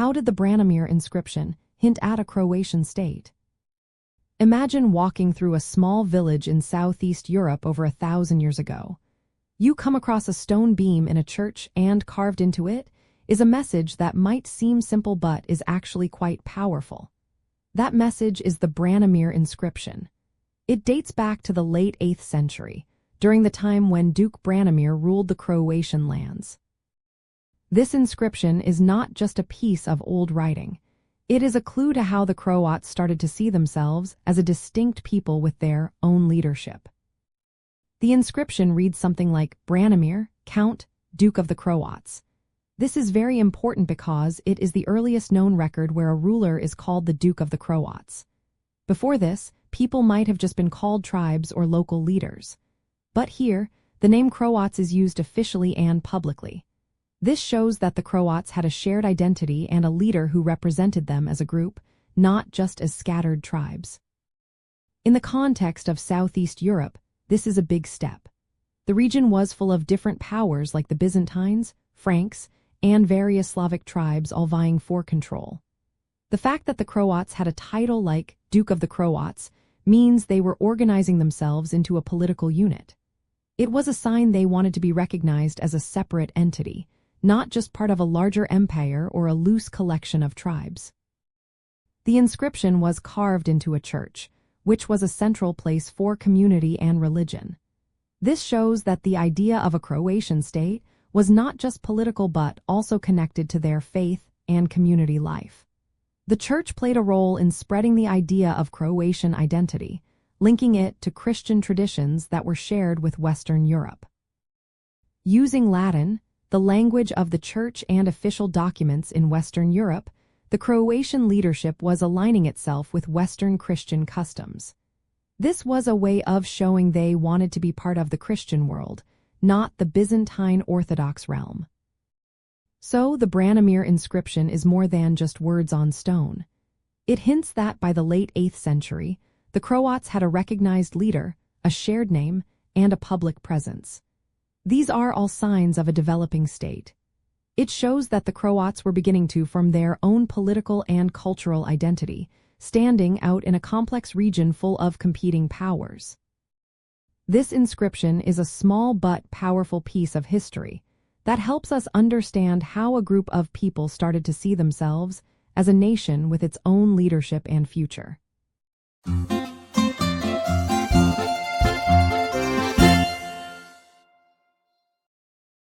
how did the Branimir inscription hint at a Croatian state? Imagine walking through a small village in Southeast Europe over 1,000 years ago. You come across a stone beam in a church, and carved into it is a message that might seem simple but is actually quite powerful. That message is the Branimir inscription. It dates back to the late 8th century, during the time when Duke Branimir ruled the Croatian lands. This inscription is not just a piece of old writing. It is a clue to how the Croats started to see themselves as a distinct people with their own leadership. The inscription reads something like Branimir, Count, Duke of the Croats. This is very important because it is the earliest known record where a ruler is called the Duke of the Croats. Before this, people might have just been called tribes or local leaders. But here, the name Croats is used officially and publicly. This shows that the Croats had a shared identity and a leader who represented them as a group, not just as scattered tribes. In the context of Southeast Europe, this is a big step. The region was full of different powers like the Byzantines, Franks, and various Slavic tribes all vying for control. The fact that the Croats had a title like Duke of the Croats means they were organizing themselves into a political unit. It was a sign they wanted to be recognized as a separate entity, not just part of a larger empire or a loose collection of tribes. The inscription was carved into a church, which was a central place for community and religion. This shows that the idea of a Croatian state was not just political but also connected to their faith and community life. The church played a role in spreading the idea of Croatian identity, linking it to Christian traditions that were shared with Western Europe. Using Latin, the language of the church and official documents in Western Europe, the Croatian leadership was aligning itself with Western Christian customs. This was a way of showing they wanted to be part of the Christian world, not the Byzantine Orthodox realm. So the Branimir inscription is more than just words on stone. It hints that by the late 8th century, the Croats had a recognized leader, a shared name, and a public presence. These are all signs of a developing state. It shows that the Croats were beginning to form their own political and cultural identity, standing out in a complex region full of competing powers. This inscription is a small but powerful piece of history that helps us understand how a group of people started to see themselves as a nation with its own leadership and future.